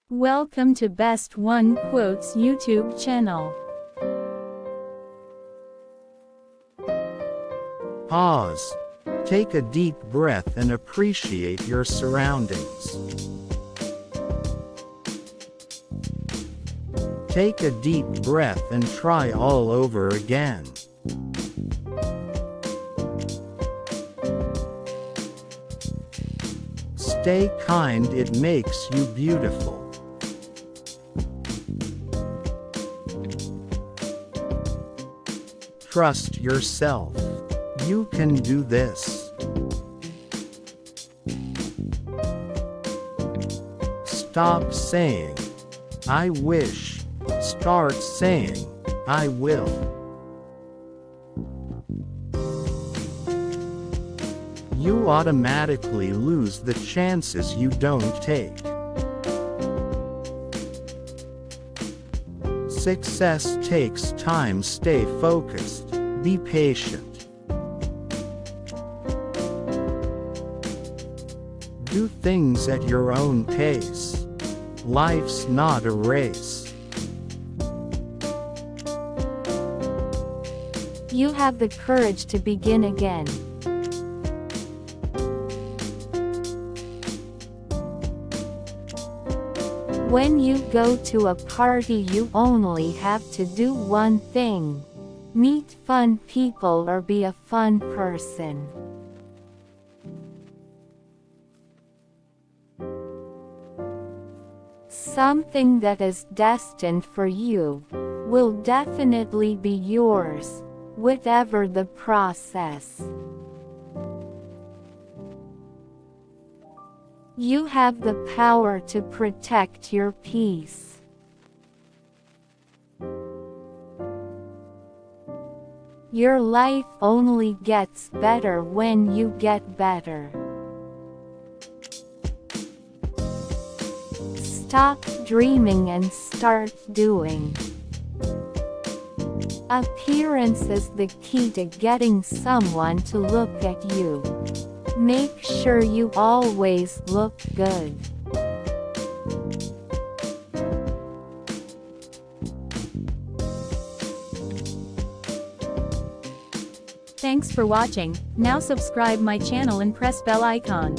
Welcome to Best One Quotes YouTube channel. Pause. Take a deep breath and appreciate your surroundings. Take a deep breath and try all over again. Stay kind, it makes you beautiful. Trust yourself. You can do this. Stop saying, "I wish." Start saying, "I will." You automatically lose the chances you don't take. Success takes time. Stay focused. Be patient. Do things at your own pace. Life's not a race. You have the courage to begin again. When you go to a party, you only have to do one thing: meet fun people or be a fun person. Something that is destined for you will definitely be yours, whatever the process. You have the power to protect your peace. Your life only gets better when you get better. Stop dreaming and start doing. Appearance is the key to getting someone to look at you. Make sure you always look good. Thanks for watching. Now subscribe my channel and press bell icon.